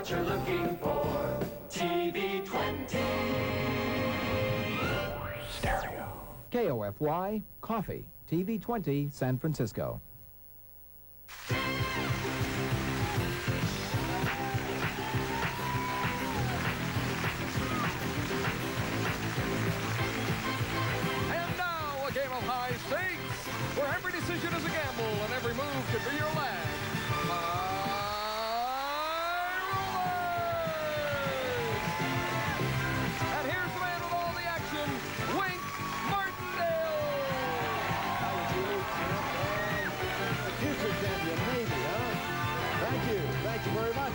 what you're looking for. TV 20. Stereo. KOFY, Coffee, TV 20, San Francisco. High stakes, where every decision is a gamble and every move could be your last. High rollers! And here's the man with all the action, Wink Martindale. The future champion, maybe, huh? Thank you very much.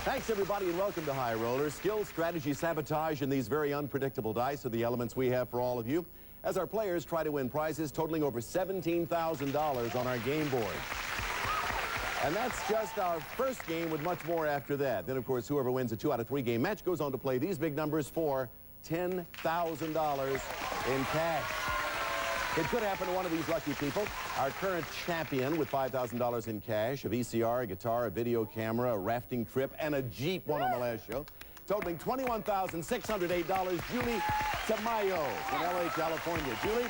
Thanks, everybody, and welcome to High Rollers. Skill, strategy, sabotage, and these very unpredictable dice are the elements we have for all of you, as our players try to win prizes totaling over $17,000 on our game board. And that's just our first game, with much more after that. Then, of course, whoever wins a 2 out of 3 game match goes on to play these big numbers for $10,000 in cash. It could happen to one of these lucky people. Our current champion with $5,000 in cash, a VCR, a guitar, a video camera, a rafting trip, and a Jeep won on the last show, totaling $21,608, Julie Tamayo from L.A., California. Julie,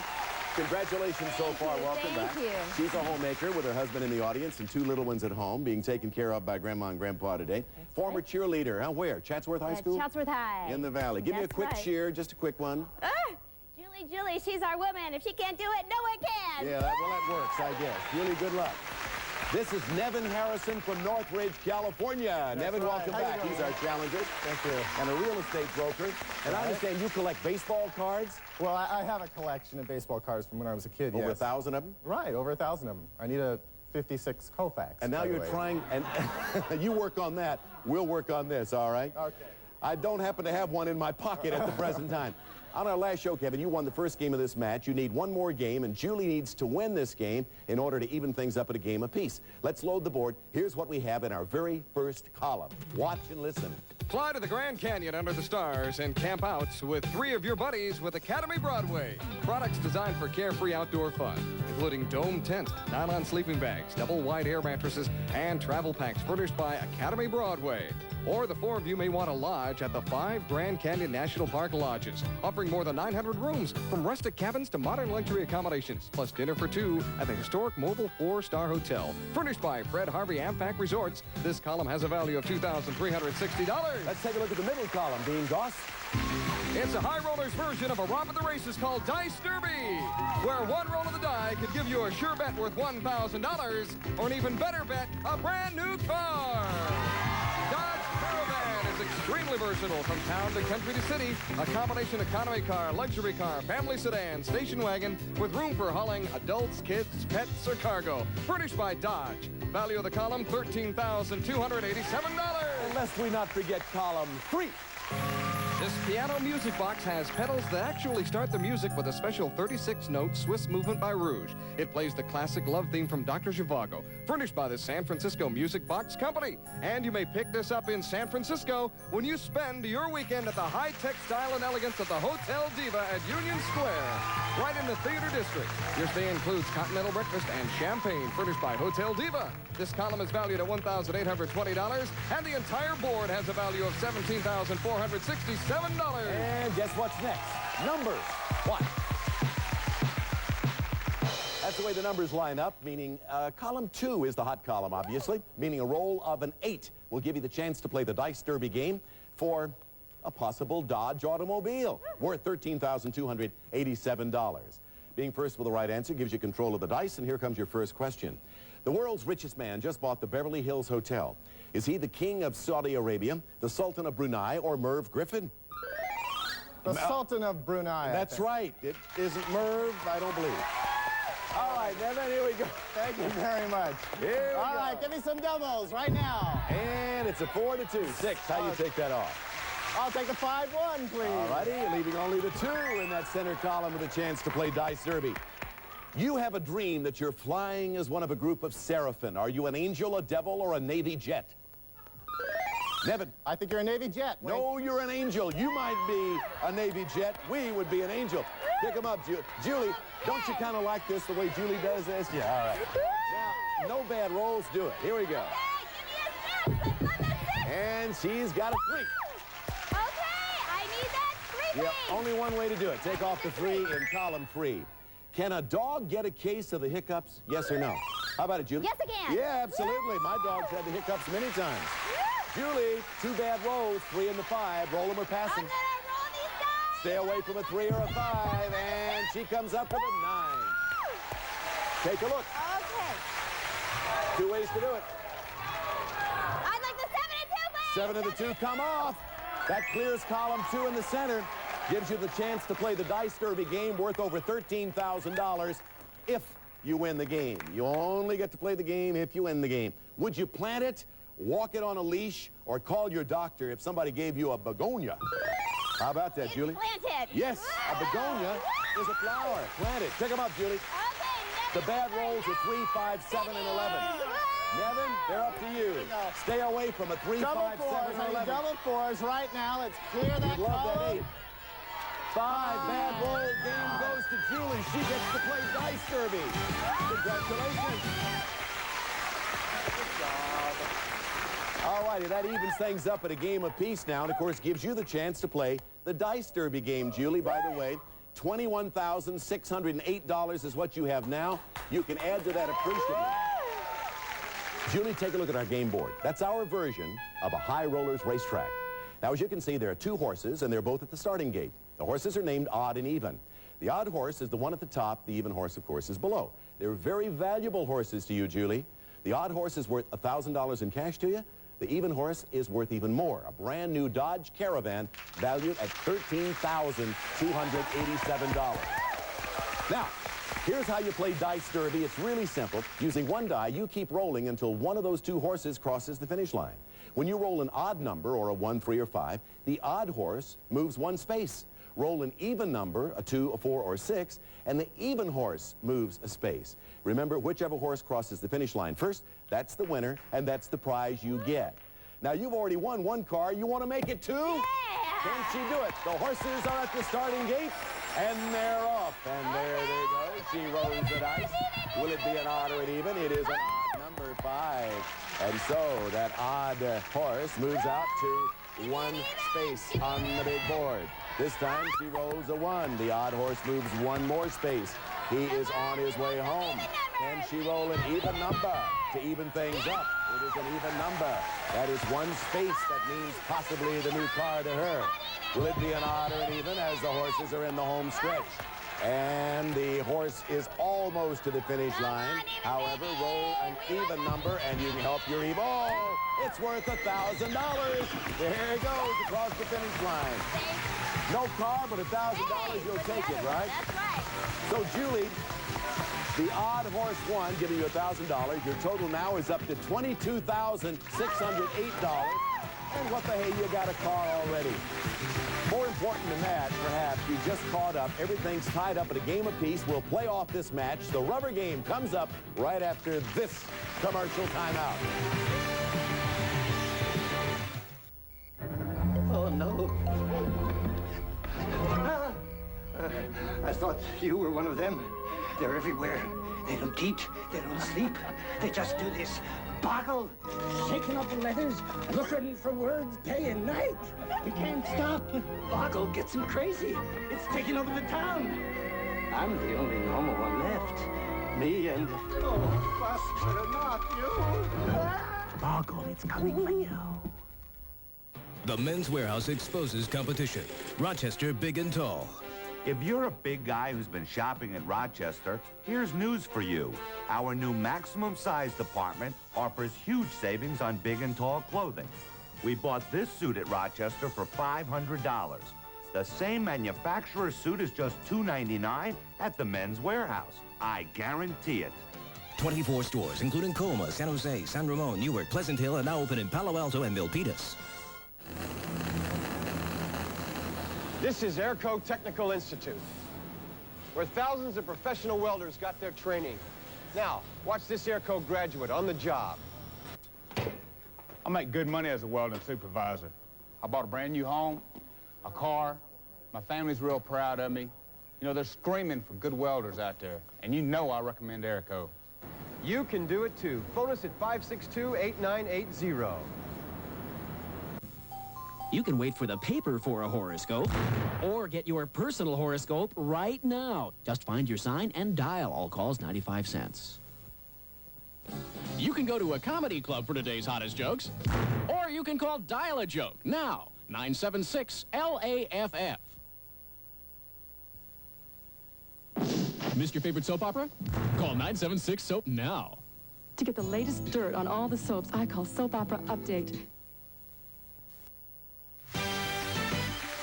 congratulations so far. Welcome back. Thank you. She's a homemaker with her husband in the audience and 2 little ones at home, being taken care of by Grandma and Grandpa today. Former cheerleader, huh? Where? Chatsworth High School? Chatsworth High. In the Valley. Give me a quick cheer, just a quick one. Julie, she's our woman. If she can't do it, no one can. Yeah, that works, I guess. Julie, good luck. This is Nevin Harrison from Northridge, California. Nevin, welcome back. He's our challenger. Thank you. And a real estate broker. And I understand you collect baseball cards? Well, I have a collection of baseball cards from when I was a kid, Over yes. 1,000 of them? Right, over 1,000 of them. I need a 56 Koufax. And now you're trying, and you work on that. We'll work on this, all right? Okay. I don't happen to have one in my pocket at the present time. On our last show, Kevin, you won the first game of this match. You need one more game, and Julie needs to win this game in order to even things up at a game apiece. Let's load the board. Here's what we have in our very first column. Watch and listen. Fly to the Grand Canyon under the stars and camp out with 3 of your buddies with Academy Broadway. Products designed for carefree outdoor fun, including dome tent, nylon sleeping bags, double wide air mattresses, and travel packs furnished by Academy Broadway. Or the 4 of you may want to lodge at the 5 Grand Canyon National Park lodges, offering more than 900 rooms, from rustic cabins to modern luxury accommodations, plus dinner for 2 at the historic mobile 4-star hotel. Furnished by Fred Harvey Ampac Resorts, this column has a value of $2,360. Let's take a look at the middle column, Dean Goss. It's a High Rollers version of a romp at the races called Dice Derby, where one roll of the die could give you a sure bet worth $1,000, or an even better bet, a brand new car. Dodge Caravan is extremely versatile from town to country to city. A combination economy car, luxury car, family sedan, station wagon, with room for hauling adults, kids, pets, or cargo. Furnished by Dodge. Value of the column, $13,287. And lest we not forget column 3. This piano music box has pedals that actually start the music with a special 36-note Swiss movement by Rouge. It plays the classic love theme from Dr. Zhivago, furnished by the San Francisco Music Box Company. And you may pick this up in San Francisco when you spend your weekend at the high-tech style and elegance of the Hotel Diva at Union Square, right in the Theater District. Your stay includes continental breakfast and champagne, furnished by Hotel Diva. This column is valued at $1,820, and the entire board has a value of $17,467. And guess what's next? Numbers. What? That's the way the numbers line up, meaning column 2 is the hot column, obviously, meaning a roll of an 8 will give you the chance to play the Dice Derby game for a possible Dodge automobile worth $13,287. Being first with the right answer gives you control of the dice, and here comes your first question. The world's richest man just bought the Beverly Hills Hotel. Is he the king of Saudi Arabia, the Sultan of Brunei, or Merv Griffin? The Sultan of Brunei. That's right. It isn't Merv, I don't believe. All right, Nevin, here we go. Thank you very much. Here we All go. right, give me some doubles right now. And it's a 4-2. 6. How you take that off? I'll take a 5-1, please. All righty, leaving only the 2 in that center column with a chance to play Dice Derby. You have a dream that you're flying as one of a group of seraphim. Are you an angel, a devil, or a Navy jet? Nevin. I think you're a Navy jet. Wink. No, you're an angel. You might be a Navy jet. We would be an angel. Pick him up, Julie. Don't you kind of like this, the way Julie does this? Yeah, all right. Now, no bad rolls. Do it. Here we go. And she's got a 3. Okay, I need that 3 Yeah, things. only one way to do it. Take off the 3 in column 3. Can a dog get a case of the hiccups? Yes or no? How about it, Julie? Yes, I can. Yeah, absolutely. My dog's had the hiccups many times. Julie, 2 bad rolls, 3 in the 5. Roll them or pass I'm them. gonna roll these dice. Stay away from a 3 or a 5, and she comes up with a 9. Take a look. Okay. 2 ways to do it. I'd like the 7 and 2, please. 7 and the 2 come off. That clears column 2 in the center. Gives you the chance to play the Dice Derby game worth over $13,000 if you win the game. You only get to play the game if you win the game. Would you plant it, walk it on a leash, or call your doctor if somebody gave you a begonia? How about that, Julie? Plant it. Yes, a begonia is a flower. Plant it. Pick them up, Julie. Okay, The bad rolls are 3, 5, 7, and 11. Nevin, they're up to you. Stay away from a 3, Double 5, 4s, 7, and honey, 11. double 4s right now. Let's clear that You'd love that column. 8. 5 bad roll. Game goes to Julie. She gets to play Dice Derby. Congratulations. Good job. All righty, that evens things up at a game apiece now, and of course gives you the chance to play the Dice Derby game, Julie. By the way, $21,608 is what you have now. You can add to that appreciably. Julie, take a look at our game board. That's our version of a high rollers racetrack. Now, as you can see, there are 2 horses, and they're both at the starting gate. The horses are named odd and even. The odd horse is the one at the top. The even horse, of course, is below. They're very valuable horses to you, Julie. The odd horse is worth $1,000 in cash to you. The even horse is worth even more. A brand new Dodge Caravan valued at $13,287. Now, here's how you play Dice Derby. It's really simple. Using 1 die, you keep rolling until one of those 2 horses crosses the finish line. When you roll an odd number, or a 1, 3, or 5, the odd horse moves 1 space. Roll an even number, a 2, a 4, or 6, and the even horse moves a space. Remember, whichever horse crosses the finish line first, that's the winner, and that's the prize you get. Now, you've already won 1 car. You want to make it 2? Yeah. Can she do it? The horses are at the starting gate, and they're off. And there they go. She rolls the dice. Will it be an odd or an even? It is an odd number 5. And so that odd horse moves out to 1 space on the big board. This time she rolls a 1. The odd horse moves 1 more space. He is on his way home. Can she roll an even number to even things up? It is an even number. That is 1 space. That means possibly the new car to her. Will it be an odd or an even as the horses are in the home stretch? And the horse is almost to the finish line. However, roll an even number and you can help your even. Oh, it's worth $1,000. There it goes across the finish line. No car, but $1,000, you'll take it, right? That's right. So, Julie, the odd horse won, giving you $1,000. Your total now is up to $22,608. And what the hey, you got a car already. More important than that, perhaps, you just caught up. Everything's tied up at a game apiece. We'll play off this match. The rubber game comes up right after this commercial timeout. Oh, no. I thought you were one of them. They're everywhere. They don't eat. They don't sleep. They just do this. Boggle, shaking up the letters, looking for words day and night. We can't stop. Boggle gets him crazy. It's taking over the town. I'm the only normal one left. Me and... Oh, Buster, not you. Boggle, it's coming for you. The Men's Warehouse exposes competition. Rochester, big and tall. If you're a big guy who's been shopping at Rochester, here's news for you. Our new maximum size department offers huge savings on big and tall clothing. We bought this suit at Rochester for $500. The same manufacturer's suit is just $299 at the Men's Warehouse. I guarantee it. 24 stores, including Colma, San Jose, San Ramon, Newark, Pleasant Hill, and now open in Palo Alto and Milpitas. This is Airco Technical Institute, where thousands of professional welders got their training. Now, watch this Airco graduate on the job. I make good money as a welding supervisor. I bought a brand new home, a car. My family's real proud of me. You know, they're screaming for good welders out there, and you know I recommend Airco. You can do it too. Phone us at 562-8980. You can wait for the paper for a horoscope or get your personal horoscope right now. Just find your sign and dial. All calls 95 cents. You can go to a comedy club for today's hottest jokes, or you can call Dial a Joke now, 976-LAFF. Missed your favorite soap opera? Call 976-SOAP now. To get the latest dirt on all the soaps, I call Soap Opera Update.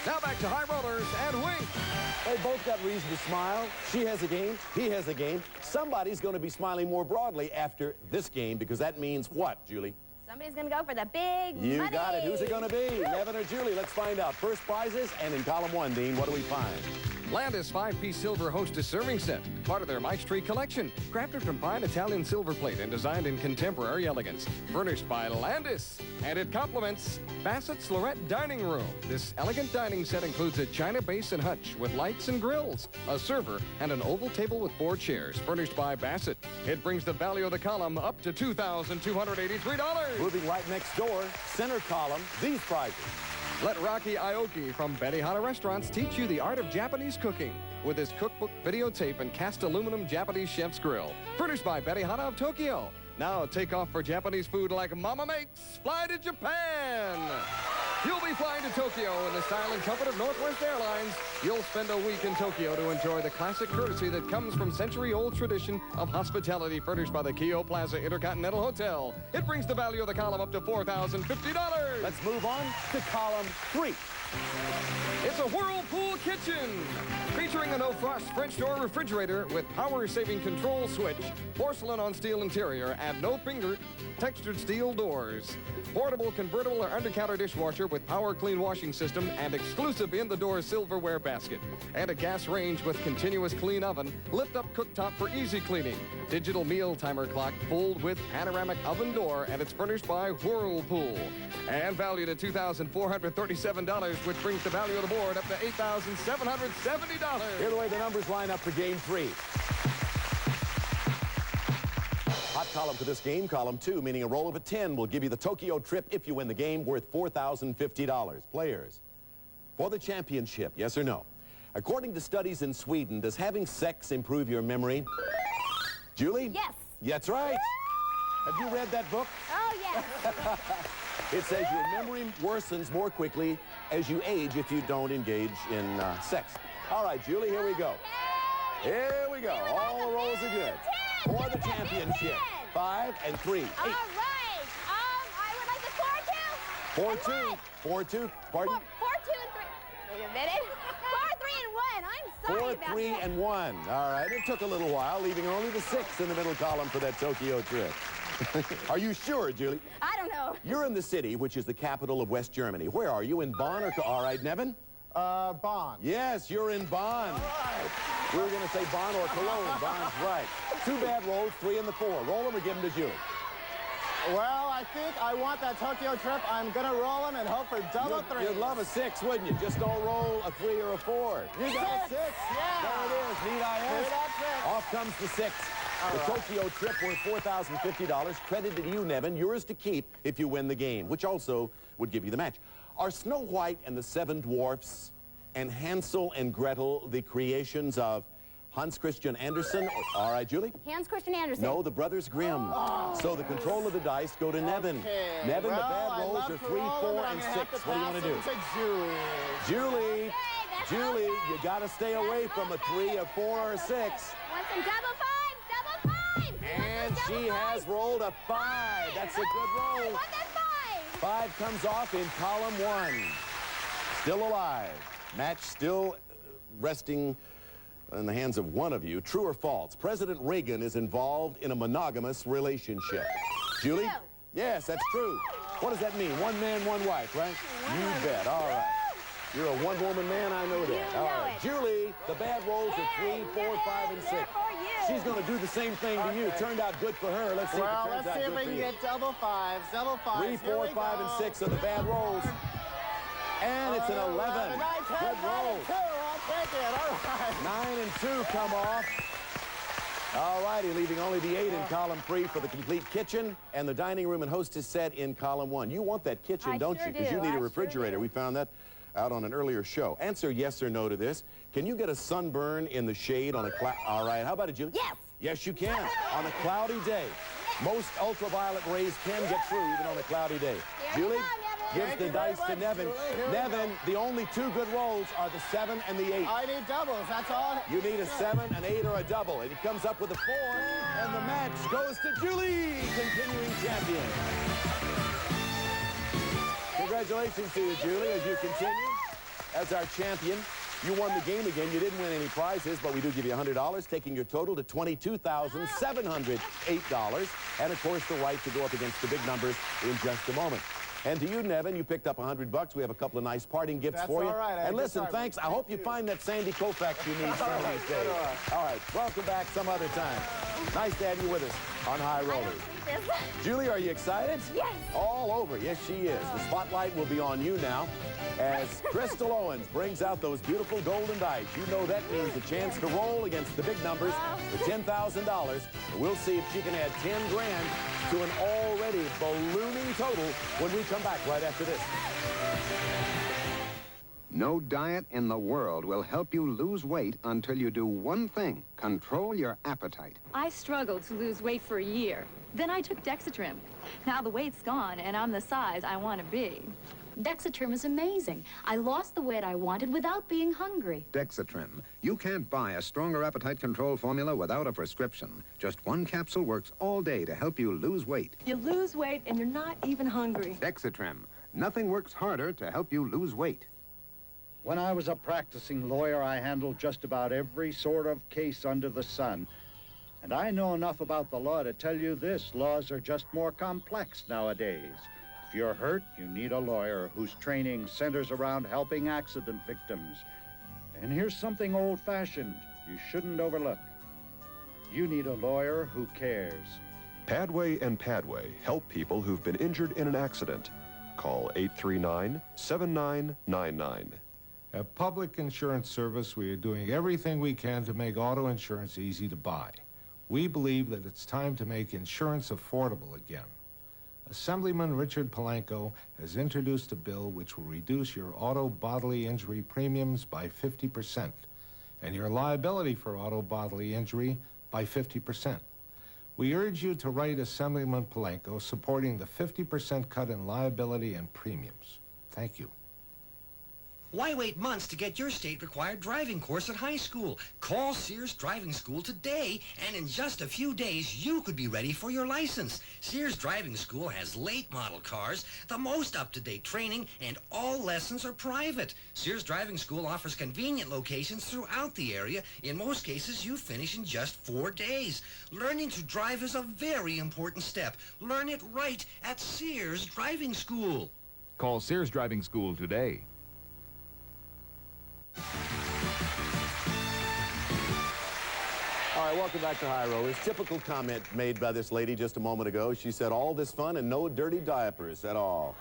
Now back to High Rollers and Wink. They both got reason to smile. She has a game. He has a game. Somebody's going to be smiling more broadly after this game, because that means what, Julie? Somebody's going to go for the big You money. got it. Who's it going to be? Nevin or Julie? Let's find out. First prizes, and in column 1, Dean, what do we find? Landis 5-piece silver hostess serving set, part of their Mike's Tree collection, crafted from fine Italian silver plate and designed in contemporary elegance, furnished by Landis, and it complements Bassett's Lorette Dining Room. This elegant dining set includes a china base and hutch with lights and grills, a server, and an oval table with 4 chairs, furnished by Bassett. It brings the value of the column up to $2,283. Moving right next door, center column, these prizes. Let Rocky Aoki from Benihana Restaurants teach you the art of Japanese cooking with his cookbook, videotape, and cast aluminum Japanese chef's grill. Furnished by Benihana of Tokyo. Now take off for Japanese food like Mama makes. Fly to Japan. You'll be flying to Tokyo in the style and comfort of Northwest Airlines. You'll spend a week in Tokyo to enjoy the classic courtesy that comes from century-old tradition of hospitality furnished by the Kyo Plaza Intercontinental Hotel. It brings the value of the column up to $4,050. Let's move on to column 3. It's a Whirlpool kitchen featuring a no-frost French door refrigerator with power-saving control switch, porcelain on steel interior, and no-finger textured steel doors. Portable, convertible, or under-counter dishwasher with power clean washing system and exclusive in-the-door silverware basket. And a gas range with continuous clean oven, lift-up cooktop for easy cleaning. Digital meal timer clock, pulled with panoramic oven door, and it's furnished by Whirlpool. And valued at $2,437, which brings the value of the board up to $8,770. Here's the way the numbers line up for game 3. Hot column for this game, column 2, meaning a roll of a 10 will give you the Tokyo trip if you win the game, worth $4,050. Players, for the championship, yes or no? According to studies in Sweden, does having sex improve your memory? Julie? Yes. That's right. Have you read that book? Oh, yes. It says your memory worsens more quickly as you age if you don't engage in sex. All right, Julie, here we go. Here we go. All the rolls are good. For the championship. 5 and 3. 8. All right. I would like the 4-2. 4-2. 4-2. Pardon? 4-2 and 3. Wait a minute. 4-3 and 1. I'm sorry about 4-3 that. and 1. All right. It took a little while, leaving only the 6 in the middle column for that Tokyo trip. Are you sure, Julie? I don't know. You're in the city, which is the capital of West Germany. Where are you? In Bonn or... All right, Nevin? Bonn. Yes, you're in Bonn. All right. We were going to say Bonn or Cologne. Bonn's right. 2 bad rolls, 3 and the 4. Roll them or give them to Julie. Well, I think I want that Tokyo trip. I'm going to roll them and hope for double 3. You'd love a 6, wouldn't you? Just don't roll a 3 or a 4. You got a 6. Yeah. There it is. Need I ask? Off comes the 6. The Tokyo trip worth $4,050. Credit to you, Nevin. Yours to keep if you win the game, which also would give you the match. Are Snow White and the 7 Dwarfs and Hansel and Gretel the creations of Hans Christian Andersen? All right, Julie? Hans Christian Andersen. No, the Brothers Grimm. So the control of the dice go to Nevin. Okay. Nevin, well, the bad rolls are 3, 4, and 6. What do you want to do? Julie. Julie, you got to stay away from a 3, a 4, or a 6. Want some double 5s? Double 5s! And she has rolled a 5. That's a good roll. I want that 5. 5 comes off in column 1. Still alive. Match still resting in the hands of one of you. True or false? President Reagan is involved in a monogamous relationship. Julie? True. Yes, that's true. What does that mean? 1 man, 1 wife, right? You bet. All right. You're a one-woman man, I know that. All right. Julie, the bad rolls are 3, 4, 5, and 6. She's going to do the same thing to you. Turned out good for her. Let's see if it turns out good for you. Let's see if we can get double 5s. Double 5s. 3, 4, 5, and 6 are the bad rolls. And it's an 11. Good roll. 9 and 2. I'll take it. All right. 9 and 2 come off. All righty, leaving only the 8 in column 3 for the complete kitchen and the dining room and hostess set in column 1. You want that kitchen, don't you? Because you need a refrigerator. We found that out on an earlier show. Answer yes or no to this. Can you get a sunburn in the shade on a cloud? All right, how about it, Julie? Yes. Yes, you can. On a cloudy day. Most ultraviolet rays can get through even on a cloudy day. Julie gives the dice to Nevin. Nevin, the only 2 good rolls are the 7 and the 8. I need doubles, that's all. You need a 7, an 8, or a double. And he comes up with a 4, and the match goes to Julie, continuing champion. Congratulations to you, Julie, as you continue as our champion. You won the game again. You didn't win any prizes, but we do give you $100, taking your total to $22,708. And, of course, the right to go up against the big numbers in just a moment. And to you, Nevin, you picked up $100. We have a couple of nice parting gifts for you. All right. And listen, thanks. I hope you find that Sandy Koufax you need some of these days. All right. Welcome back some other time. Nice to have you with us on High Rollers. Julie, are you excited? Yes. All over. Yes, she is. The spotlight will be on you now as Crystal Owens brings out those beautiful golden dice. You know that means a chance to roll against the big numbers for $10,000. We'll see if she can add 10 grand to an already ballooning total when we come back right after this. No diet in the world will help you lose weight until you do one thing: control your appetite. I struggled to lose weight for a year. Then I took Dexatrim. Now the weight's gone, and I'm the size I want to be. Dexatrim is amazing. I lost the weight I wanted without being hungry. Dexatrim. You can't buy a stronger appetite control formula without a prescription. Just one capsule works all day to help you lose weight. You lose weight, and you're not even hungry. Dexatrim. Nothing works harder to help you lose weight. When I was a practicing lawyer, I handled just about every sort of case under the sun. And I know enough about the law to tell you this: laws are just more complex nowadays. If you're hurt, you need a lawyer whose training centers around helping accident victims. And here's something old-fashioned you shouldn't overlook. You need a lawyer who cares. Padway and Padway help people who've been injured in an accident. Call 839-7999. At Public Insurance Service, we are doing everything we can to make auto insurance easy to buy. We believe that it's time to make insurance affordable again. Assemblyman Richard Palenko has introduced a bill which will reduce your auto bodily injury premiums by 50% and your liability for auto bodily injury by 50%. We urge you to write Assemblyman Palenko supporting the 50% cut in liability and premiums. Thank you. Why wait months to get your state-required driving course at high school? Call Sears Driving School today, and in just a few days, you could be ready for your license. Sears Driving School has late model cars, the most up-to-date training, and all lessons are private. Sears Driving School offers convenient locations throughout the area. In most cases, you finish in just 4 days. Learning to drive is a very important step. Learn it right at Sears Driving School. Call Sears Driving School today. All right, welcome back to High Rollers. Typical comment made by this lady just a moment ago. She said, all this fun and no dirty diapers at all.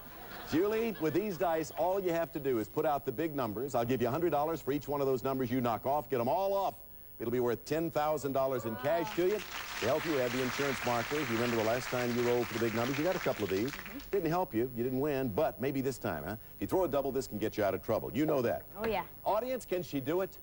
Julie, with these dice, all you have to do is put out the big numbers. I'll give you $100 for each one of those numbers you knock off. Get them all off. It'll be worth $10,000 in cash to you. To help you, add the insurance marker. If you remember the last time you rolled for the big numbers, you got a couple of these. Didn't help you. You didn't win, but maybe this time, huh? If you throw a double, this can get you out of trouble. You know that. Oh, yeah. Audience, can she do it?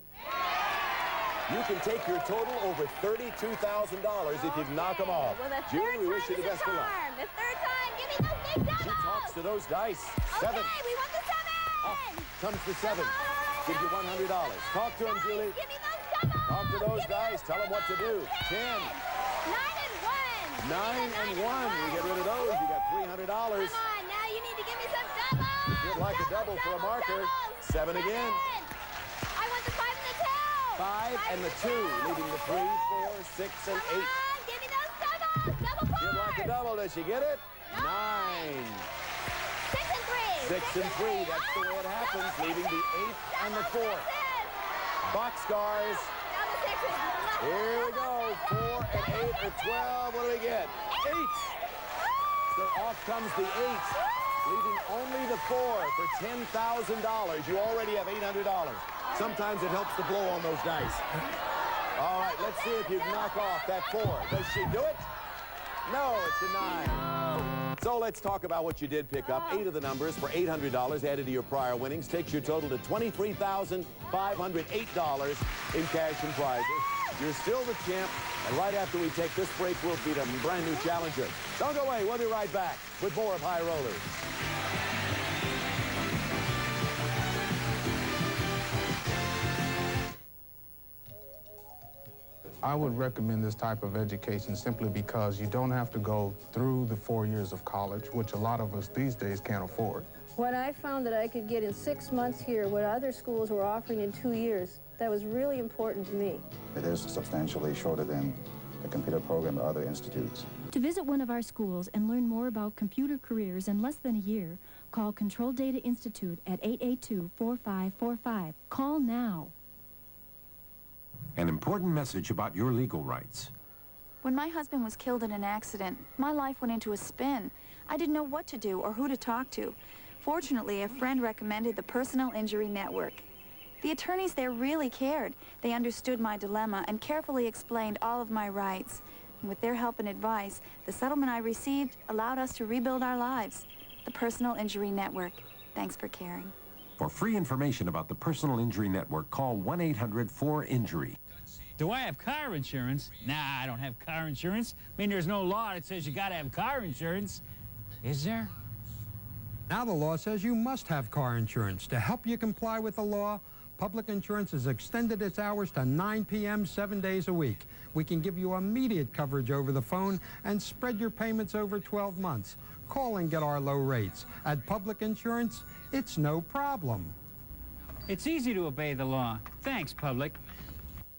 You can take your total over $32,000 if you knock them off. Well, the Julie, we wish you the best of luck. The third time, give me those big doubles. She talks to those dice. Okay, 7. we want the 7. Off comes the 7. Gives you $100. Talk to him, Julie. Give me those doubles. Talk to those dice. Tell them what to do. 10. 9 and 1. 9 and 1. You get rid of those. You got $300. Come on, now you need to give me some doubles. You'd like a double for a marker. 7 again. I want the 5 and the 2. 5 and the 2, leaving the 3, 4, 6, and 8. Come on, give me those doubles. Double fours. You'd like a double. Does she get it? 9. 6 and 3. 6 and 3. That's the way it happens, leaving the 8 and the 4. Boxcars. Here we go. 4 and 8 or 12. What do we get? 8. So off comes the 8, leaving only the 4 for $10,000. You already have $800. Sometimes it helps to blow on those dice. All right, let's see if you knock off that 4. Does she do it? No, it's a 9. So let's talk about what you did pick up. 8 of the numbers for $800 added to your prior winnings takes your total to $23,508 in cash and prizes. You're still the champ, and right after we take this break, we'll beat a brand new challenger. Don't go away. We'll be right back with more of High Rollers. I would recommend this type of education simply because you don't have to go through the 4 years of college, which a lot of us these days can't afford. When I found that I could get in 6 months here what other schools were offering in 2 years, that was really important to me. It is substantially shorter than the computer program at other institutes. To visit one of our schools and learn more about computer careers in less than a year, call Control Data Institute at 882-4545. Call now. An important message about your legal rights. When my husband was killed in an accident, my life went into a spin. I didn't know what to do or who to talk to. Fortunately, a friend recommended the Personal Injury Network. The attorneys there really cared. They understood my dilemma and carefully explained all of my rights. And with their help and advice, the settlement I received allowed us to rebuild our lives. The Personal Injury Network. Thanks for caring. For free information about the Personal Injury Network, call 1-800-4INJURY. Do I have car insurance? Nah, I don't have car insurance. I mean, there's no law that says you gotta have car insurance. Is there? Now the law says you must have car insurance. To help you comply with the law, Public Insurance has extended its hours to 9 p.m. 7 days a week. We can give you immediate coverage over the phone and spread your payments over 12 months. Call and get our low rates. At Public Insurance, it's no problem. It's easy to obey the law. Thanks, Public.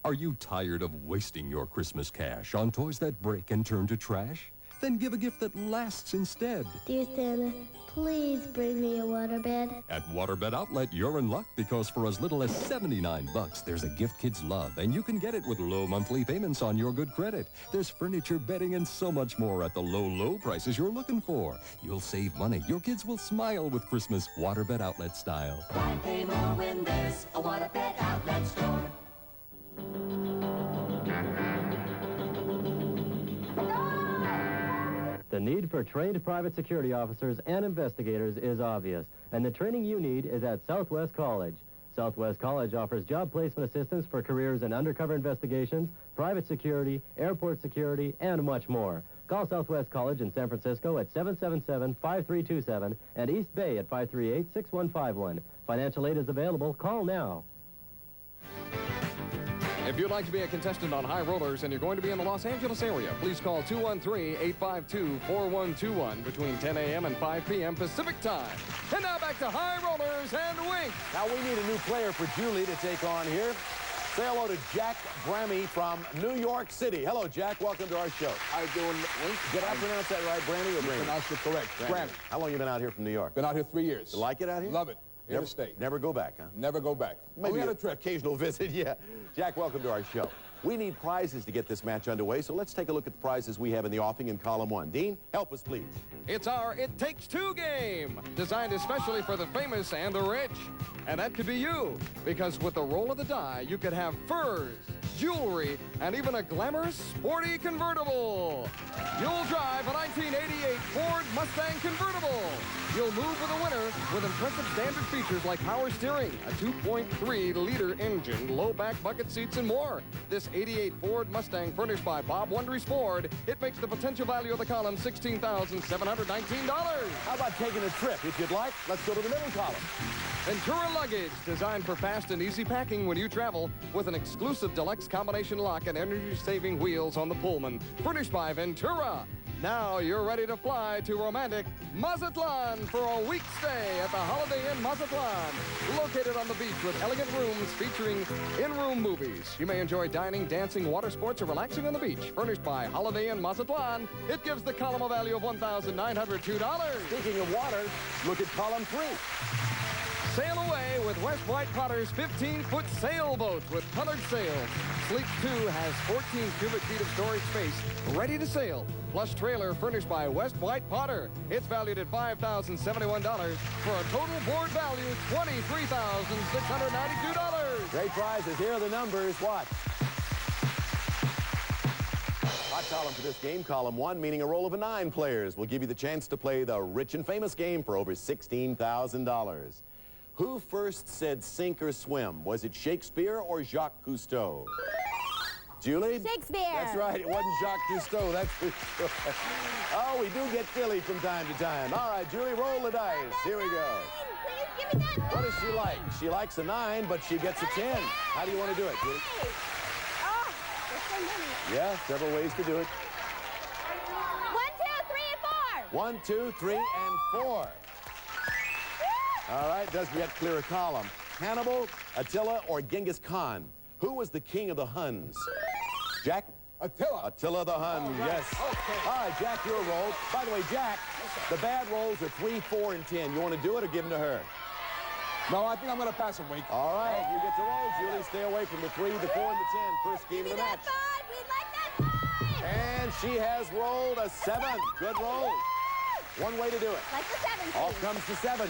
Are you tired of wasting your Christmas cash on toys that break and turn to trash? Then give a gift that lasts instead. Dear Santa, please bring me a waterbed. At Waterbed Outlet, you're in luck because for as little as $79, there's a gift kids love, and you can get it with low monthly payments on your good credit. There's furniture, bedding, and so much more at the low, low prices you're looking for. You'll save money. Your kids will smile with Christmas Waterbed Outlet style. Why pay more when there's a Waterbed Outlet store? The need for trained private security officers and investigators is obvious, and the training you need is at Southwest College. Southwest College offers job placement assistance for careers in undercover investigations, private security, airport security, and much more. Call Southwest College in San Francisco at 777-5327 and East Bay at 538-6151. Financial aid is available. Call now. If you'd like to be a contestant on High Rollers and you're going to be in the Los Angeles area, please call 213-852-4121 between 10 a.m. and 5 p.m. Pacific time. And now back to High Rollers and Wink. Now we need a new player for Julie to take on here. Say hello to Jack Brammy from New York City. Hello, Jack. Welcome to our show. How you doing, Wink? Did I pronounce that right, Brammy or Brammy? You pronounced it correct. Brammy. How long you been out here from New York? Been out here 3 years. You like it out here? Love it. Here to stay. Never go back, huh? Never go back. Maybe an occasional visit, yeah. Jack, welcome to our show. We need prizes to get this match underway, so let's take a look at the prizes we have in the offing in column 1. Dean, help us, please. It's our It Takes Two game, designed especially for the famous and the rich. And that could be you, because with the roll of the die, you could have furs, jewelry, and even a glamorous, sporty convertible. You'll drive a 1988 Ford Mustang convertible. You'll move with a winner with impressive standard features like power steering, a 2.3-liter engine, low back bucket seats, and more. This 88 Ford Mustang furnished by Bob Wondries Ford, it makes the potential value of the column $16,719. How about taking a trip? If you'd like, let's go to the middle column. Ventura Luggage, designed for fast and easy packing when you travel, with an exclusive deluxe combination lock and energy-saving wheels on the Pullman, furnished by Ventura. Now you're ready to fly to romantic Mazatlan for a week stay at the Holiday Inn Mazatlan, located on the beach with elegant rooms featuring in-room movies. You may enjoy dining, dancing, water sports, or relaxing on the beach. Furnished by Holiday Inn Mazatlan, it gives the column a value of $1,902. Speaking of water, look at column 3. Sail away with West White Potter's 15-foot sailboat with colored sails. Sleep 2 has 14 cubic feet of storage space, ready to sail. Plush trailer furnished by West White Potter. It's valued at $5,071 for a total board value $23,692. Great prizes. Here are the numbers. Watch. Hot column for this game, column 1, meaning a roll of 9 players. We'll give you the chance to play the rich and famous game for over $16,000. Who first said sink or swim? Was it Shakespeare or Jacques Cousteau? Julie? Shakespeare. That's right. It wasn't Jacques Cousteau. That's for sure. Oh, we do get silly from time to time. All right, Julie, roll the dice. Here we go. Please give me that 9. What does she like? She likes a 9, but she gets a 10. How do you want to do it, Julie? Oh, there's so many. Yeah, several ways to do it. 1, 2, 3, and 4. 1, 2, 3, and 4. All right, doesn't yet clear a column. Hannibal, Attila, or Genghis Khan? Who was the king of the Huns? Jack? Attila. Attila the Hun, yes. Okay. All right, Jack, your roll. By the way, Jack, the bad rolls are 3, 4, and 10. You want to do it or give them to her? No, I think I'm going to pass him, Wink. All right, you get to roll, Julie. Stay away from the 3, the 4, and the 10. First game of the match. We'd like that 5. And she has rolled a 7. Good roll. One way to do it. Like the 7. Off comes the 7.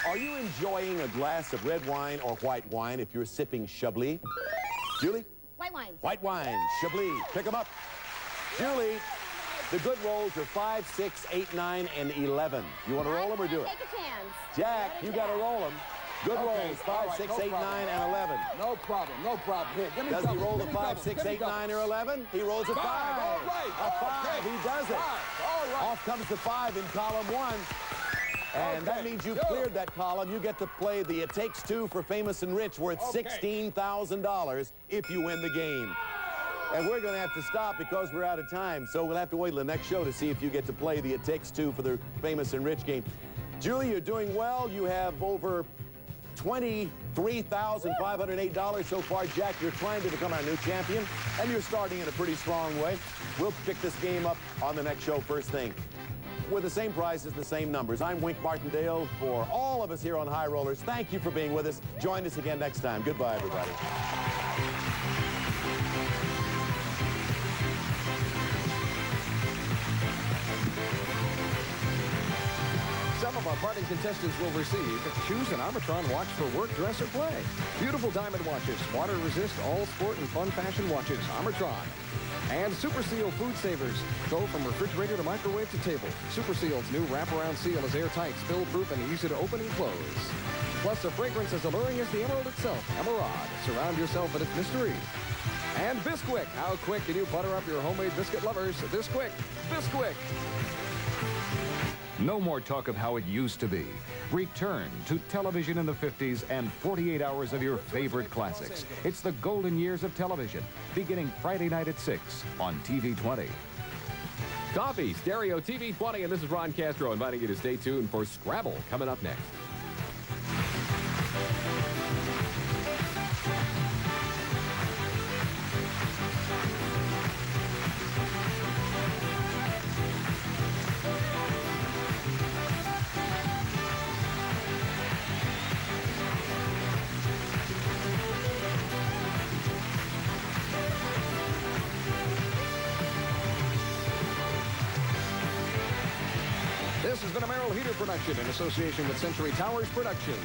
Are you enjoying a glass of red wine or white wine if you're sipping Chablis? Julie? White wine. White wine, Chablis. Pick them up. Julie, the good rolls are 5, 6, 8, 9, and 11. You want to roll them or do it? Take a chance. Jack, you got to roll them. Good rolls, 5, 6, 8, 9, and 11. No problem, no problem. Here, give me Does double. he roll the Give me 5, double. 6, Give me 8, double. 9, or 11? He rolls a 5. All right. A 5. Okay. He does it. 5. All right. Off comes the 5 in column 1. And that means you've cleared that column. You get to play the It Takes Two for Famous and Rich, worth $16,000 if you win the game. And we're going to have to stop because we're out of time. So we'll have to wait till the next show to see if you get to play the It Takes Two for the Famous and Rich game. Julie, you're doing well. You have over $23,508 so far. Jack, you're trying to become our new champion, and you're starting in a pretty strong way. We'll pick this game up on the next show first thing, with the same prizes, the same numbers. I'm Wink Martindale. For all of us here on High Rollers, thank you for being with us. Join us again next time. Goodbye, everybody. Some of our parting contestants will receive choose an Arbitron watch for work, dress, or play. Beautiful diamond watches, water resist, all sport and fun fashion watches, Arbitron. And Super Seal Food Savers. Go from refrigerator to microwave to table. Super Seal's new wraparound seal is airtight, spill-proof, and easy to open and close. Plus a fragrance as alluring as the emerald itself, Emerald. Surround yourself in its mystery. And Bisquick. How quick can you butter up your homemade biscuit lovers? This quick. Bisquick. No more talk of how it used to be. Return to television in the 50s and 48 hours of your favorite classics. It's the golden years of television, beginning Friday night at 6 on TV 20. Coffee, Stereo TV 20, and this is Ron Castro inviting you to stay tuned for Scrabble coming up next. This has been a Merrill Heater production in association with Century Towers Productions.